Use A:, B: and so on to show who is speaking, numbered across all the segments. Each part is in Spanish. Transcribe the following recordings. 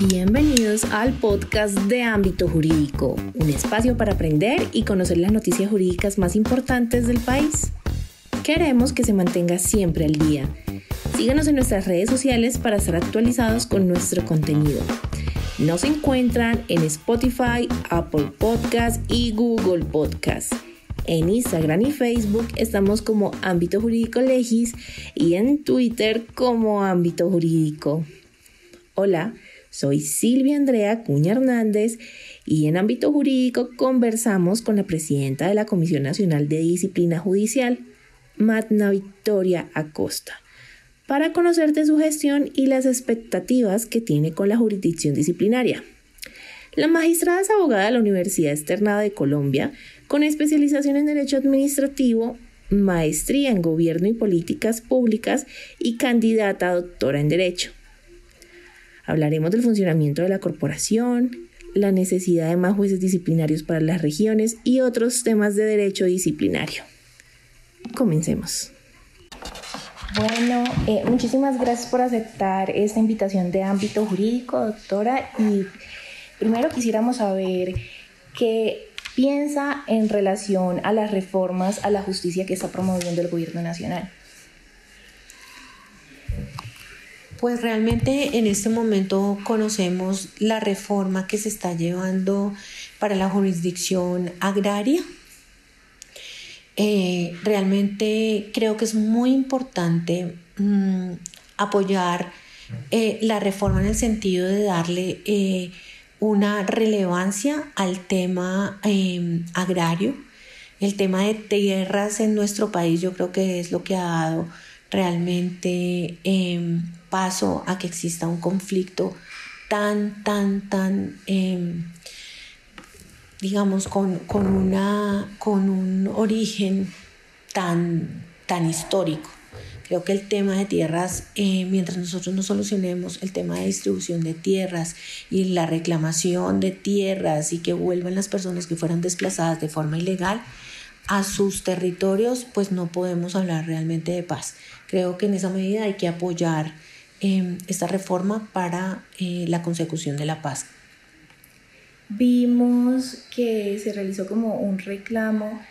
A: Bienvenidos al podcast de Ámbito Jurídico, un espacio para aprender y conocer las noticias jurídicas más importantes del país. Queremos que se mantenga siempre al día. Síganos en nuestras redes sociales para estar actualizados con nuestro contenido. Nos encuentran en Spotify, Apple Podcast y Google Podcast. En Instagram y Facebook estamos como Ámbito Jurídico Legis y en Twitter como Ámbito Jurídico. Hola, soy Silvia Andrea Cuña Hernández y en Ámbito Jurídico conversamos con la presidenta de la Comisión Nacional de Disciplina Judicial, Magna Victoria Acosta, para conocer de su gestión y las expectativas que tiene con la jurisdicción disciplinaria. La magistrada es abogada de la Universidad Externada de Colombia, con especialización en Derecho Administrativo, maestría en Gobierno y Políticas Públicas y candidata a doctora en Derecho. Hablaremos del funcionamiento de la corporación, la necesidad de más jueces disciplinarios para las regiones y otros temas de derecho disciplinario. Comencemos. Bueno, muchísimas gracias por aceptar esta invitación de Ámbito Jurídico, doctora. Y primero quisiéramos saber qué piensa en relación a las reformas a la justicia que está promoviendo el Gobierno Nacional.
B: Pues realmente en este momento conocemos la reforma que se está llevando para la jurisdicción agraria. Realmente creo que es muy importante apoyar la reforma en el sentido de darle una relevancia al tema agrario. El tema de tierras en nuestro país yo creo que es lo que ha dado realmente paso a que exista un conflicto tan digamos con un origen tan histórico. Creo que el tema de tierras, mientras nosotros no solucionemos el tema de distribución de tierras y la reclamación de tierras y que vuelvan las personas que fueron desplazadas de forma ilegal a sus territorios, pues no podemos hablar realmente de paz. Creo que en esa medida hay que apoyar esta reforma para la consecución de la paz.
A: Vimos que se realizó como un reclamo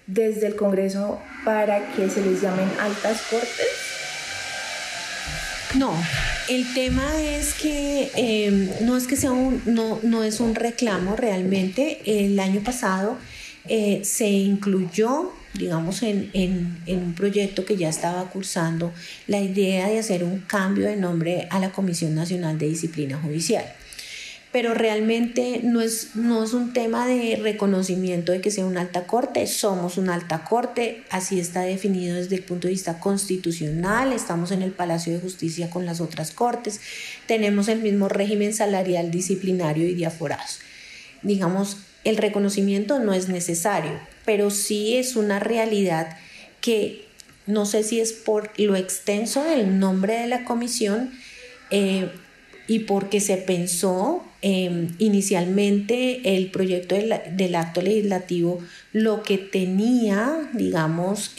A: desde el Congreso para que se les llamen altas cortes.
B: No, el tema es que no es que sea no es un reclamo realmente. El año pasado se incluyó, digamos, en un proyecto que ya estaba cursando la idea de hacer un cambio de nombre a la Comisión Nacional de Disciplina Judicial. Pero realmente no es un tema de reconocimiento de que sea una alta corte. Somos una alta corte, así está definido desde el punto de vista constitucional. Estamos en el Palacio de Justicia con las otras cortes, tenemos el mismo régimen salarial, disciplinario y de aforados. Digamos, el reconocimiento no es necesario, pero sí es una realidad que no sé si es por lo extenso del nombre de la comisión y porque se pensó inicialmente el proyecto del acto legislativo, lo que tenía, digamos,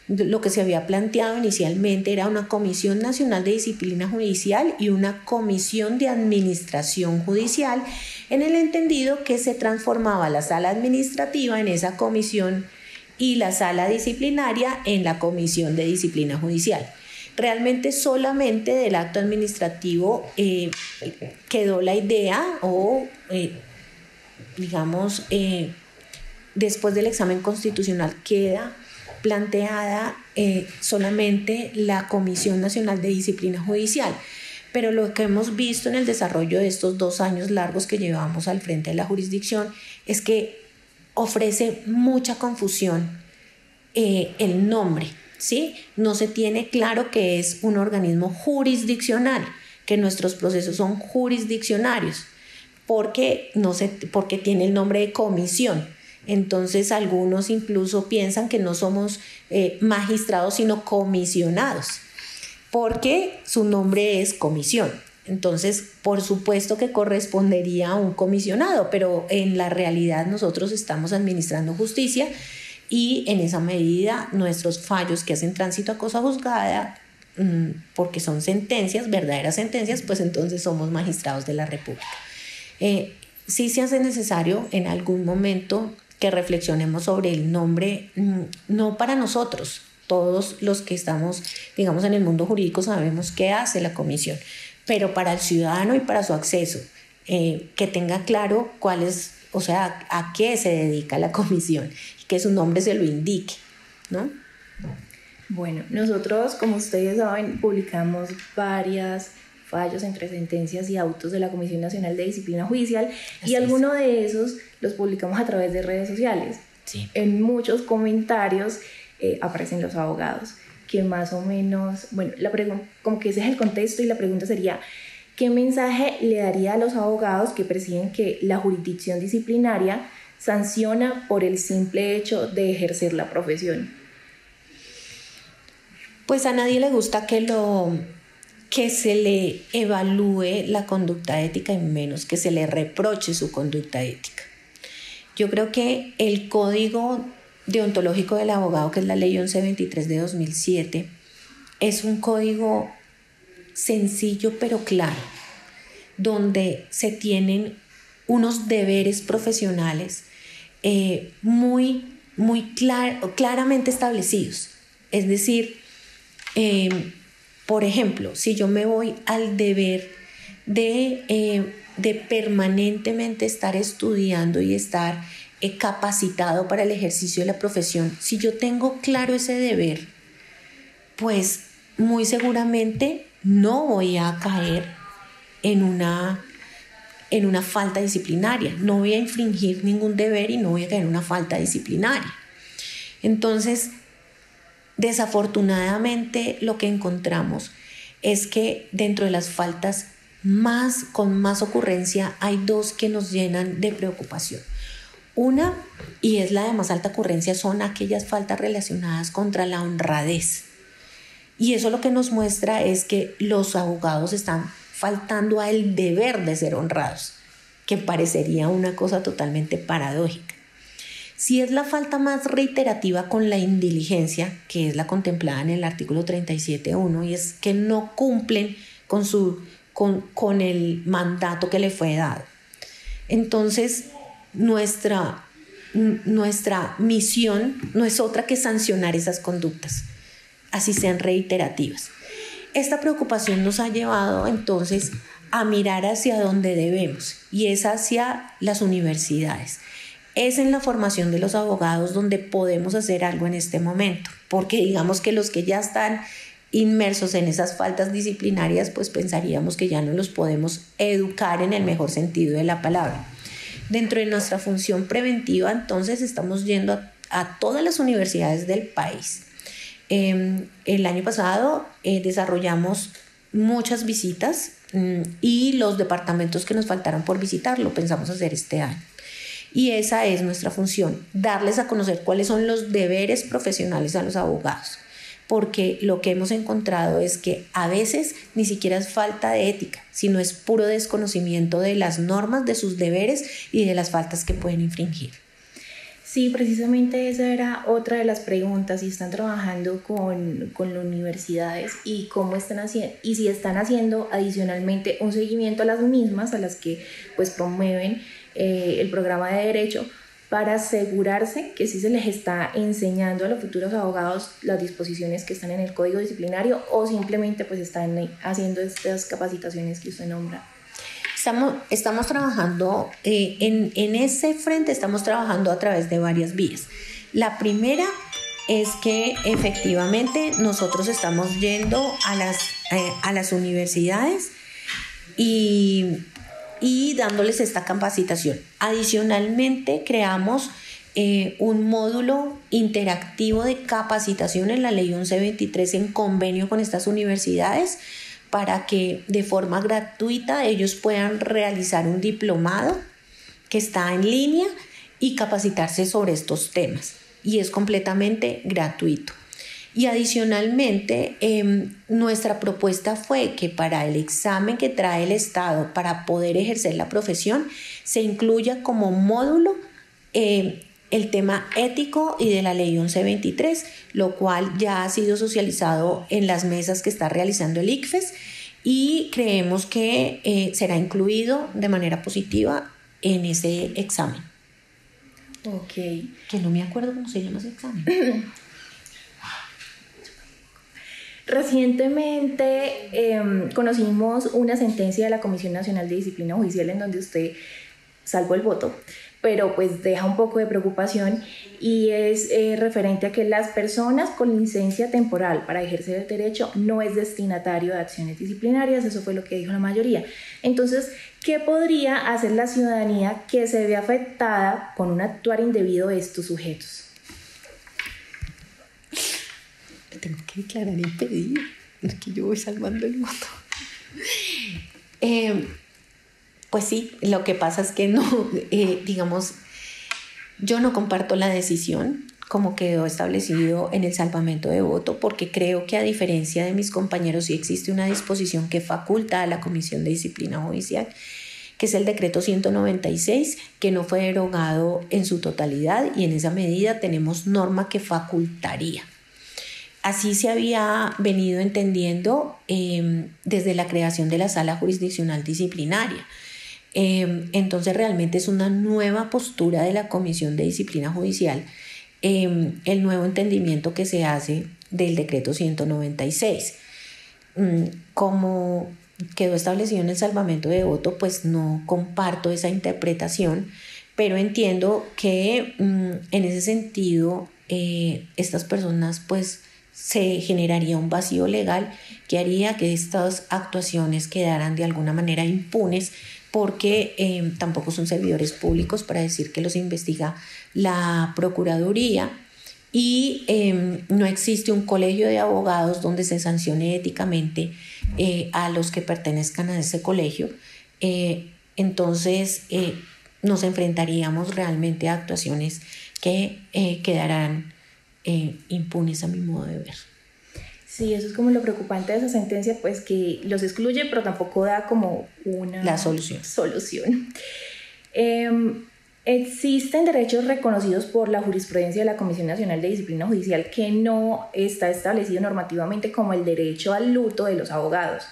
B: lo que se había planteado inicialmente era una Comisión Nacional de Disciplina Judicial y una Comisión de Administración Judicial, en el entendido que se transformaba la sala administrativa en esa comisión y la sala disciplinaria en la Comisión de Disciplina Judicial. Realmente solamente del acto administrativo quedó la idea o, digamos, después del examen constitucional queda planteada solamente la Comisión Nacional de Disciplina Judicial. Pero lo que hemos visto en el desarrollo de estos 2 años largos que llevamos al frente de la jurisdicción es que ofrece mucha confusión el nombre, ¿sí? No se tiene claro que es un organismo jurisdiccional, que nuestros procesos son jurisdiccionarios, porque tiene el nombre de comisión. Entonces algunos incluso piensan que no somos magistrados sino comisionados, porque su nombre es comisión. Entonces, por supuesto que correspondería a un comisionado, pero en la realidad nosotros estamos administrando justicia y en esa medida nuestros fallos que hacen tránsito a cosa juzgada porque son sentencias, verdaderas sentencias, pues entonces somos magistrados de la República. Sí se hace necesario en algún momento que reflexionemos sobre el nombre, no para nosotros. Todos los que estamos, digamos, en el mundo jurídico sabemos qué hace la comisión, pero para el ciudadano y para su acceso, que tenga claro cuál es, o sea, a qué se dedica la comisión y que su nombre se lo indique, ¿no?
A: Bueno, nosotros, como ustedes saben, publicamos varios fallos entre sentencias y autos de la Comisión Nacional de Disciplina Judicial y algunos de esos los publicamos a través de redes sociales.
B: Sí.
A: En muchos comentarios aparecen los abogados, que más o menos, bueno, la pregunta, como que ese es el contexto y la pregunta sería, ¿qué mensaje le daría a los abogados que perciben que la jurisdicción disciplinaria sanciona por el simple hecho de ejercer la profesión?
B: Pues a nadie le gusta que se le evalúe la conducta ética y menos que se le reproche su conducta ética. Yo creo que el Código Deontológico del Abogado, que es la Ley 1123 de 2007, es un código sencillo pero claro, donde se tienen unos deberes profesionales claramente establecidos. Es decir, por ejemplo, si yo me voy al deber de permanentemente estar estudiando y estar capacitado para el ejercicio de la profesión, si yo tengo claro ese deber, pues muy seguramente no voy a caer en una falta disciplinaria, no voy a infringir ningún deber y no voy a caer en una falta disciplinaria. Entonces, desafortunadamente lo que encontramos es que dentro de las faltas con más ocurrencia hay dos que nos llenan de preocupación. Una, y es la de más alta ocurrencia, son aquellas faltas relacionadas contra la honradez. Y eso lo que nos muestra es que los abogados están faltando al deber de ser honrados, que parecería una cosa totalmente paradójica. Si es la falta más reiterativa con la indiligencia, que es la contemplada en el artículo 37.1, y es que no cumplen con el mandato que le fue dado. Entonces, nuestra misión no es otra que sancionar esas conductas, así sean reiterativas. Esta preocupación nos ha llevado entonces a mirar hacia donde debemos, y es hacia las universidades. Es en la formación de los abogados donde podemos hacer algo en este momento, porque digamos que los que ya están inmersos en esas faltas disciplinarias, pues pensaríamos que ya no los podemos educar en el mejor sentido de la palabra. Dentro de nuestra función preventiva, entonces, estamos yendo a todas las universidades del país. El año pasado desarrollamos muchas visitas y los departamentos que nos faltaron por visitar lo pensamos hacer este año. Y esa es nuestra función, darles a conocer cuáles son los deberes profesionales a los abogados, porque lo que hemos encontrado es que a veces ni siquiera es falta de ética, sino es puro desconocimiento de las normas, de sus deberes y de las faltas que pueden infringir.
A: Sí, precisamente esa era otra de las preguntas, si están trabajando con las universidades y cómo están haciendo, y si están haciendo adicionalmente un seguimiento a las mismas, a las que pues promueven el programa de derecho, para asegurarse que sí se les está enseñando a los futuros abogados las disposiciones que están en el Código Disciplinario, o simplemente pues están haciendo estas capacitaciones que usted nombra.
B: Estamos trabajando en ese frente, estamos trabajando a través de varias vías. La primera es que efectivamente nosotros estamos yendo a las universidades y dándoles esta capacitación. Adicionalmente, creamos un módulo interactivo de capacitación en la Ley 1123 en convenio con estas universidades, para que de forma gratuita ellos puedan realizar un diplomado que está en línea y capacitarse sobre estos temas, y es completamente gratuito. Y adicionalmente, nuestra propuesta fue que para el examen que trae el Estado para poder ejercer la profesión se incluya como módulo el tema ético y de la ley 1123, lo cual ya ha sido socializado en las mesas que está realizando el ICFES y creemos que será incluido de manera positiva en ese examen.
A: Ok.
B: Que no me acuerdo cómo se llama ese examen.
A: Recientemente conocimos una sentencia de la Comisión Nacional de Disciplina Judicial en donde usted salvó el voto, pero pues deja un poco de preocupación y es referente a que las personas con licencia temporal para ejercer el derecho no es destinatario de acciones disciplinarias, eso fue lo que dijo la mayoría. Entonces, ¿qué podría hacer la ciudadanía que se ve afectada con un actuar indebido de estos sujetos?
B: Tengo que declarar y pedir, es que yo voy salvando el voto. Pues sí, lo que pasa es que no, digamos, yo no comparto la decisión como quedó establecido en el salvamento de voto, porque creo que a diferencia de mis compañeros sí existe una disposición que faculta a la Comisión de Disciplina Judicial, que es el decreto 196, que no fue derogado en su totalidad y en esa medida tenemos norma que facultaría. Así se había venido entendiendo desde la creación de la Sala Jurisdiccional Disciplinaria. Entonces realmente es una nueva postura de la Comisión de Disciplina Judicial, el nuevo entendimiento que se hace del decreto 196. Como quedó establecido en el salvamento de voto, pues no comparto esa interpretación, pero entiendo que en ese sentido estas personas pues se generaría un vacío legal que haría que estas actuaciones quedaran de alguna manera impunes, porque tampoco son servidores públicos para decir que los investiga la Procuraduría y no existe un colegio de abogados donde se sancione éticamente a los que pertenezcan a ese colegio. Entonces nos enfrentaríamos realmente a actuaciones que quedarán impunes a mi modo de ver.
A: Sí, eso es como lo preocupante de esa sentencia, pues que los excluye, pero tampoco da como una solución. Existen derechos reconocidos por la jurisprudencia de la Comisión Nacional de Disciplina Judicial que no está establecido normativamente, como el derecho al luto de los abogados.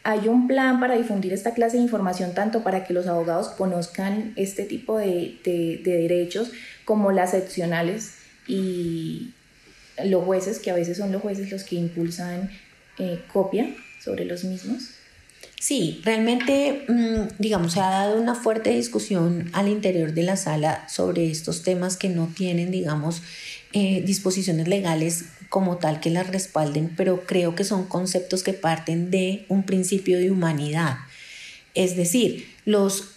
A: Hay un plan para difundir esta clase de información tanto para que los abogados conozcan este tipo de derechos como las excepcionales y los jueces, que a veces son los jueces los que impulsan copia sobre los mismos.
B: Sí, realmente, digamos, se ha dado una fuerte discusión al interior de la sala sobre estos temas que no tienen, digamos, disposiciones legales como tal que las respalden, pero creo que son conceptos que parten de un principio de humanidad. Es decir, los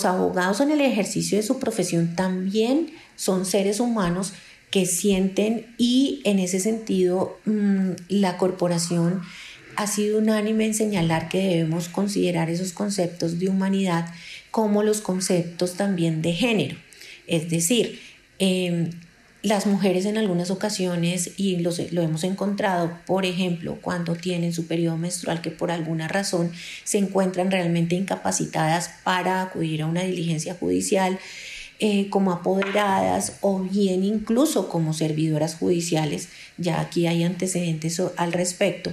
B: abogados en el ejercicio de su profesión también son seres humanos que sienten, y en ese sentido la corporación ha sido unánime en señalar que debemos considerar esos conceptos de humanidad como los conceptos también de género. Es decir, las mujeres en algunas ocasiones, y lo hemos encontrado, por ejemplo, cuando tienen su periodo menstrual, que por alguna razón se encuentran realmente incapacitadas para acudir a una diligencia judicial, como apoderadas o bien incluso como servidoras judiciales, ya aquí hay antecedentes al respecto.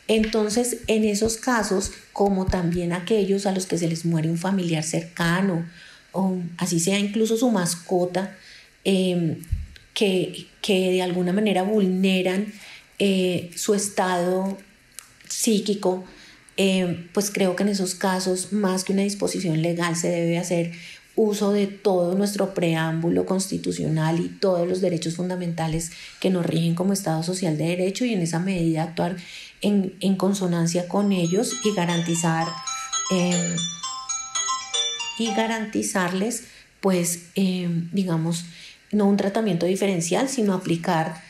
B: Entonces, en esos casos, como también aquellos a los que se les muere un familiar cercano, o así sea incluso su mascota, que de alguna manera vulneran su estado psíquico, pues creo que en esos casos, más que una disposición legal, se debe hacer uso de todo nuestro preámbulo constitucional y todos los derechos fundamentales que nos rigen como Estado Social de Derecho, y en esa medida actuar en consonancia con ellos y garantizarles, pues, digamos, no un tratamiento diferencial, sino aplicar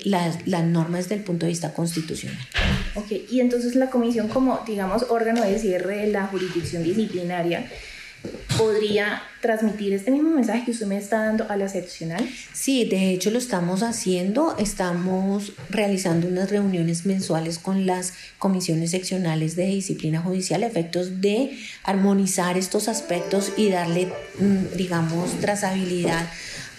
B: las normas desde el punto de vista constitucional.
A: Ok, y entonces la comisión, como, digamos, órgano de cierre de la jurisdicción disciplinaria, podría transmitir este mismo mensaje que usted me está dando a la seccional?
B: Sí, de hecho lo estamos haciendo. Estamos realizando unas reuniones mensuales con las comisiones seccionales de disciplina judicial a efectos de armonizar estos aspectos y darle, digamos, trazabilidad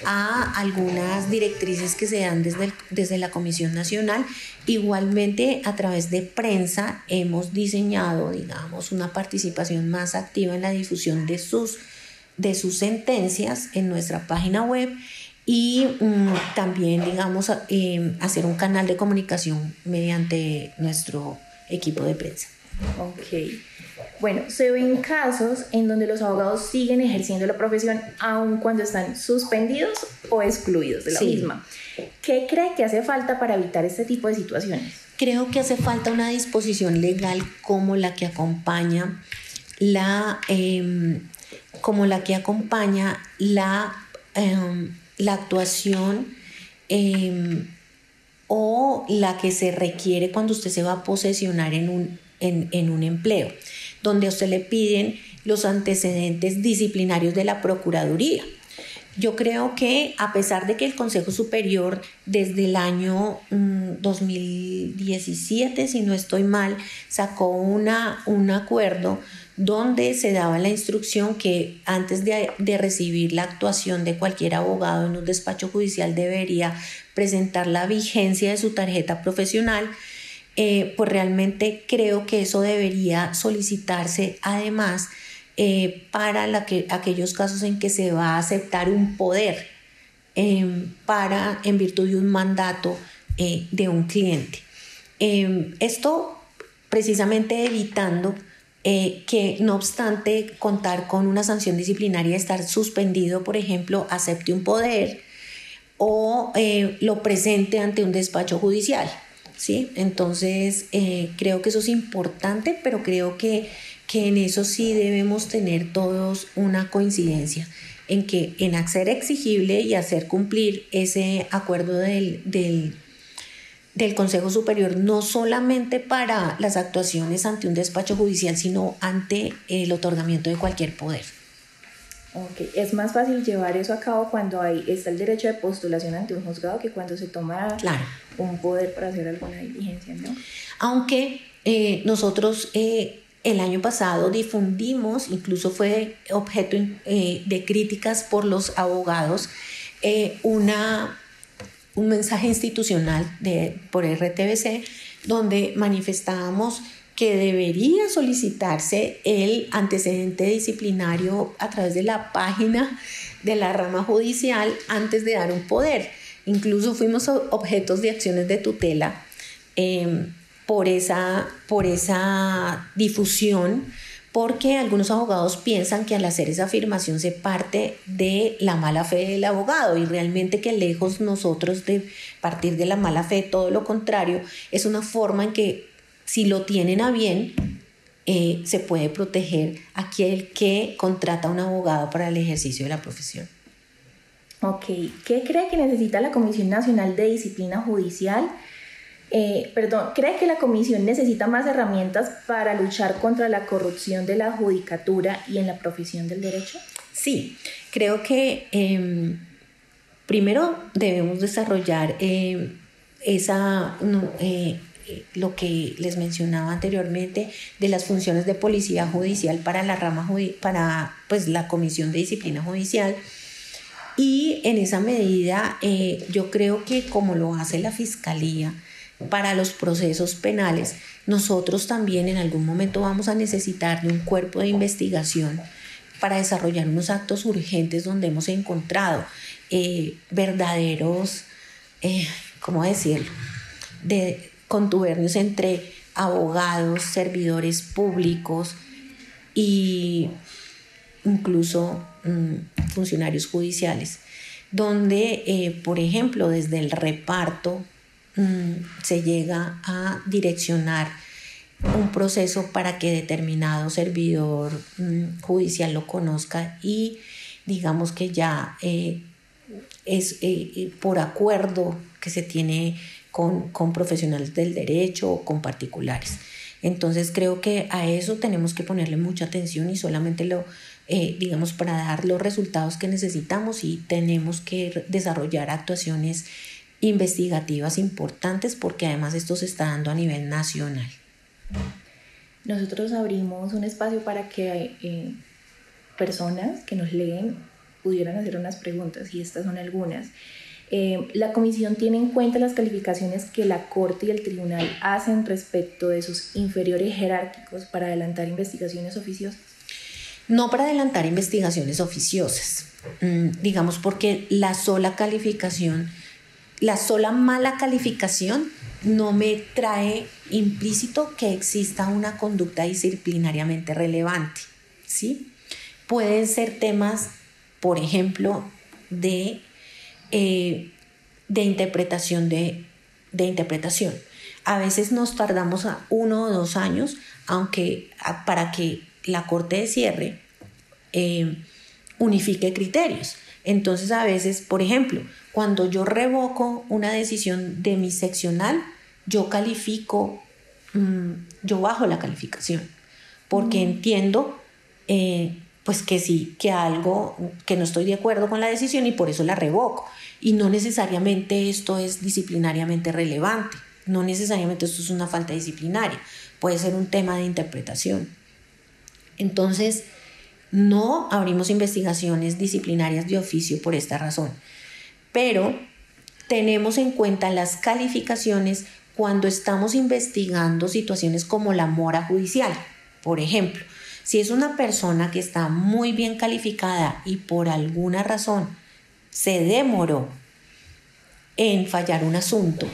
B: a algunas directrices que se dan desde la Comisión Nacional. Igualmente, a través de prensa hemos diseñado, digamos, una participación más activa en la difusión de sus sentencias en nuestra página web y también, digamos, hacer un canal de comunicación mediante nuestro equipo de prensa.
A: Ok. Bueno, se ven casos en donde los abogados siguen ejerciendo la profesión aun cuando están suspendidos o excluidos de la misma. ¿Qué cree que hace falta para evitar este tipo de situaciones?
B: Creo que hace falta una disposición legal como la que acompaña la actuación o la que se requiere cuando usted se va a posesionar en un empleo, donde a usted le piden los antecedentes disciplinarios de la Procuraduría. Yo creo que a pesar de que el Consejo Superior desde el año 2017, si no estoy mal, sacó un acuerdo donde se daba la instrucción que antes de recibir la actuación de cualquier abogado en un despacho judicial debería presentar la vigencia de su tarjeta profesional. Pues realmente creo que eso debería solicitarse además para aquellos casos en que se va a aceptar un poder en virtud de un mandato de un cliente. Esto precisamente evitando que no obstante contar con una sanción disciplinaria, estar suspendido, por ejemplo, acepte un poder o lo presente ante un despacho judicial. ¿Sí? Entonces creo que eso es importante, pero creo que en eso sí debemos tener todos una coincidencia en hacer exigible y hacer cumplir ese acuerdo del Consejo Superior, no solamente para las actuaciones ante un despacho judicial, sino ante el otorgamiento de cualquier poder.
A: Okay. Es más fácil llevar eso a cabo cuando está el derecho de postulación ante un juzgado que cuando se toma un poder para hacer alguna diligencia, ¿no?
B: Aunque nosotros el año pasado difundimos, incluso fue objeto de críticas por los abogados, un mensaje institucional por RTBC donde manifestábamos que debería solicitarse el antecedente disciplinario a través de la página de la rama judicial antes de dar un poder. Incluso fuimos objetos de acciones de tutela por esa difusión, porque algunos abogados piensan que al hacer esa afirmación se parte de la mala fe del abogado, y realmente que lejos nosotros de partir de la mala fe, todo lo contrario, es una forma en que si lo tienen a bien, se puede proteger a aquel que contrata a un abogado para el ejercicio de la profesión.
A: Ok, ¿qué cree que necesita la Comisión Nacional de Disciplina Judicial? ¿Cree que la Comisión necesita más herramientas para luchar contra la corrupción de la judicatura y en la profesión del derecho?
B: Sí, creo que primero debemos desarrollar lo que les mencionaba anteriormente de las funciones de policía judicial para la rama para la Comisión de Disciplina Judicial, y en esa medida yo creo que como lo hace la Fiscalía para los procesos penales, nosotros también en algún momento vamos a necesitar de un cuerpo de investigación para desarrollar unos actos urgentes donde hemos encontrado verdaderos, ¿cómo decirlo?, de contubernios entre abogados, servidores públicos e incluso funcionarios judiciales, donde, por ejemplo, desde el reparto se llega a direccionar un proceso para que determinado servidor judicial lo conozca, y digamos que ya es por acuerdo que se tiene con profesionales del derecho o con particulares. Entonces creo que a eso tenemos que ponerle mucha atención, y solamente digamos, para dar los resultados que necesitamos, y tenemos que desarrollar actuaciones investigativas importantes, porque además esto se está dando a nivel nacional.
A: Nosotros abrimos un espacio para que personas que nos leen pudieran hacer unas preguntas, y estas son algunas. ¿La comisión tiene en cuenta las calificaciones que la Corte y el Tribunal hacen respecto de sus inferiores jerárquicos para adelantar investigaciones oficiosas?
B: No para adelantar investigaciones oficiosas, digamos, porque la sola mala calificación no me trae implícito que exista una conducta disciplinariamente relevante, ¿sí? Pueden ser temas, por ejemplo, de interpretación de interpretación. A veces nos tardamos 1 o 2 años, para que la Corte de Cierre unifique criterios. Entonces, a veces, por ejemplo, cuando yo revoco una decisión de mi seccional, yo califico, yo bajo la calificación, porque entiendo pues que sí, que algo, que no estoy de acuerdo con la decisión, y por eso la revoco. Y no necesariamente esto es disciplinariamente relevante, no necesariamente esto es una falta disciplinaria, puede ser un tema de interpretación. Entonces, no abrimos investigaciones disciplinarias de oficio por esta razón, pero tenemos en cuenta las calificaciones cuando estamos investigando situaciones como la mora judicial. Por ejemplo, si es una persona que está muy bien calificada y por alguna razón se demoró en fallar un asunto,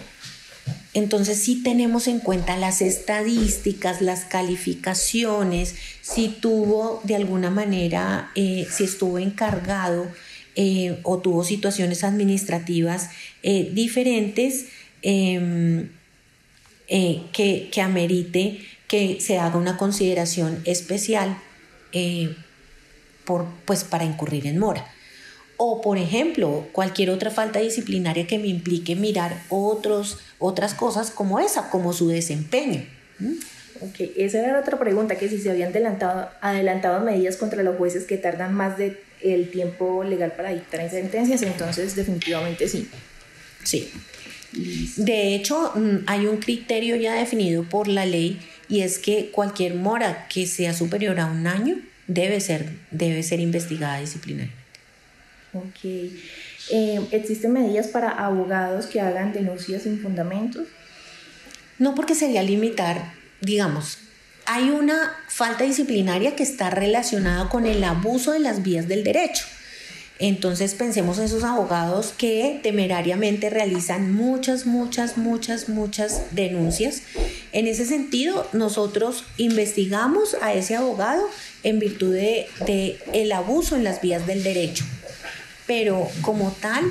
B: entonces sí tenemos en cuenta las estadísticas, las calificaciones, si tuvo de alguna manera, si estuvo encargado o tuvo situaciones administrativas diferentes que amerite que se haga una consideración especial para incurrir en mora. O, por ejemplo, cualquier otra falta disciplinaria que me implique mirar otras cosas como esa, como su desempeño.
A: Ok, esa era otra pregunta, que si se habían adelantado medidas contra los jueces que tardan más del tiempo legal para dictar sentencias. Entonces, definitivamente sí.
B: Sí. De hecho, hay un criterio ya definido por la ley, y es que cualquier mora que sea superior a 1 año debe ser investigada disciplinariamente.
A: Ok. ¿Existen medidas para abogados que hagan denuncias sin fundamentos?
B: No, porque sería limitar, digamos, hay una falta disciplinaria que está relacionada con el abuso de las vías del derecho. Entonces pensemos en esos abogados que temerariamente realizan muchas denuncias. En ese sentido, nosotros investigamos a ese abogado en virtud de el abuso en las vías del derecho. Pero como tal,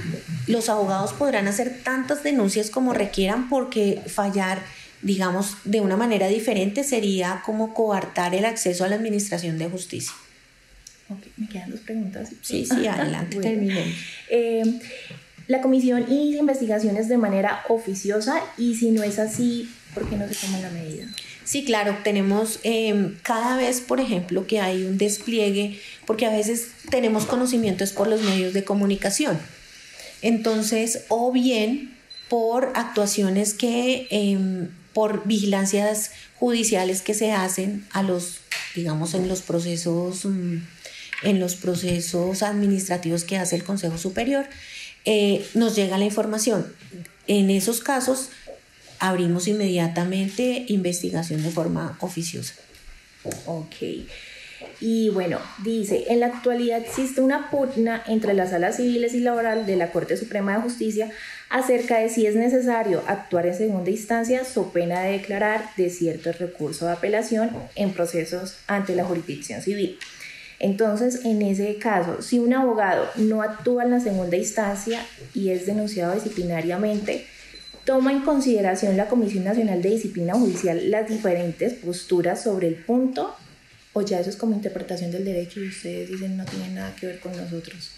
B: los abogados podrán hacer tantas denuncias como requieran, porque fallar, digamos, de una manera diferente sería como coartar el acceso a la administración de justicia.
A: Ok, me quedan 2 preguntas.
B: Sí, adelante, bueno. Terminemos.
A: La comisión inicia investigaciones de manera oficiosa, y si no es así, ¿por qué no se toma la medida?
B: Sí, claro, tenemos cada vez, por ejemplo, que hay un despliegue, porque a veces tenemos conocimientos por los medios de comunicación. Entonces, o bien por actuaciones por vigilancias judiciales que se hacen digamos, en los procesos administrativos que hace el Consejo Superior, nos llega la información. En esos casos abrimos inmediatamente investigación de forma oficiosa.
A: Ok. Y bueno, dice, en la actualidad existe una pugna entre las salas civiles y laboral de la Corte Suprema de Justicia acerca de si es necesario actuar en segunda instancia so pena de declarar desierto el recurso de apelación en procesos ante la jurisdicción civil. Entonces, en ese caso, si un abogado no actúa en la segunda instancia y es denunciado disciplinariamente, ¿toma en consideración la Comisión Nacional de Disciplina Judicial las diferentes posturas sobre el punto? ¿O ya eso es como interpretación del derecho y ustedes dicen no tiene nada que ver con nosotros?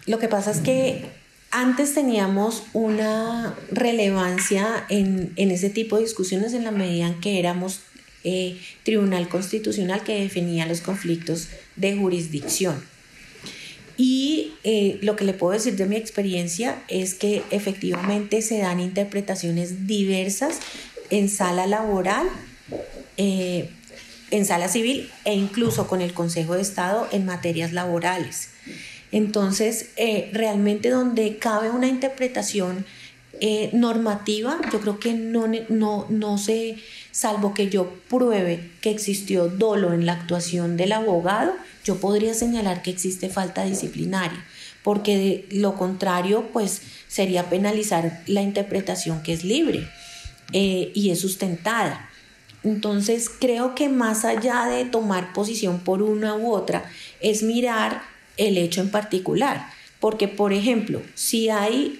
B: Lo que pasa es que antes teníamos una relevancia en ese tipo de discusiones en la medida en que éramos Tribunal Constitucional que definía los conflictos de jurisdicción. Y lo que le puedo decir de mi experiencia es que efectivamente se dan interpretaciones diversas en sala laboral, en sala civil e incluso con el Consejo de Estado en materias laborales. Entonces, realmente donde cabe una interpretación normativa, yo creo que no se, salvo que yo pruebe que existió dolo en la actuación del abogado, yo podría señalar que existe falta disciplinaria, porque de lo contrario, pues sería penalizar la interpretación que es libre y es sustentada. Entonces, creo que más allá de tomar posición por una u otra, es mirar el hecho en particular. Porque, por ejemplo, si hay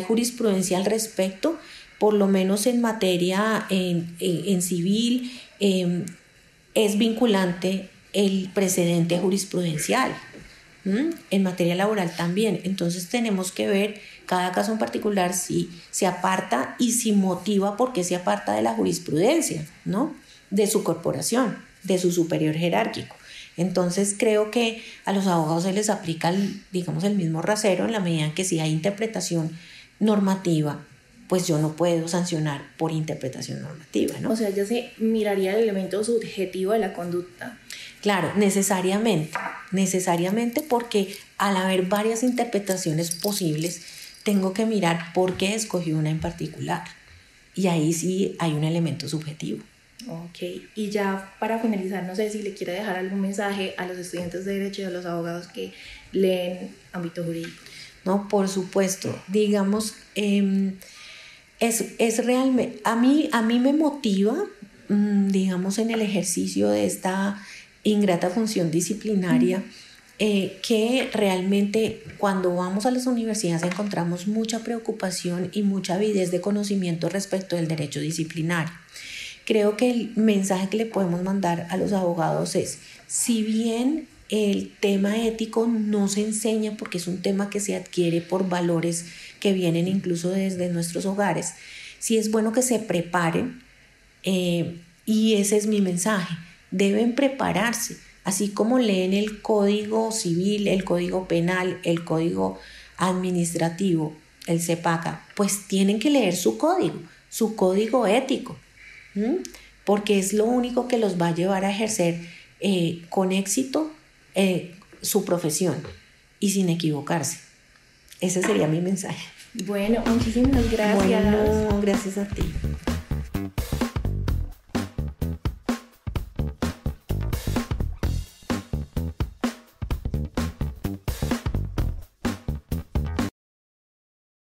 B: jurisprudencia al respecto, por lo menos en materia en civil, es vinculante el precedente jurisprudencial. En materia laboral también. Entonces tenemos que ver cada caso en particular si se aparta y si motiva por qué se aparta de la jurisprudencia, ¿no? De su corporación, de su superior jerárquico. Entonces creo que a los abogados se les aplica el mismo rasero en la medida en que si hay interpretación normativa, pues yo no puedo sancionar por interpretación normativa, ¿no?
A: O sea, ya se miraría el elemento subjetivo de la conducta.
B: Claro, necesariamente, porque al haber varias interpretaciones posibles, tengo que mirar por qué escogí una en particular. Y ahí sí hay un elemento subjetivo.
A: Ok, y ya para finalizar, no sé si le quiere dejar algún mensaje a los estudiantes de Derecho y a los abogados que leen ámbito jurídico.
B: No, por supuesto. Digamos, es realmente, a mí me motiva, digamos, en el ejercicio de esta ingrata función disciplinaria, que realmente cuando vamos a las universidades encontramos mucha preocupación y mucha avidez de conocimiento respecto del derecho disciplinario. Creo que el mensaje que le podemos mandar a los abogados es, si bien el tema ético no se enseña porque es un tema que se adquiere por valores que vienen incluso desde nuestros hogares, sí es bueno que se preparen, y ese es mi mensaje. Deben prepararse, así como leen el Código Civil, el Código Penal, el Código Administrativo, el CEPACA, pues tienen que leer su código ético, porque es lo único que los va a llevar a ejercer con éxito su profesión y sin equivocarse. Ese sería mi mensaje.
A: Bueno, muchísimas gracias.
B: Bueno, gracias a ti.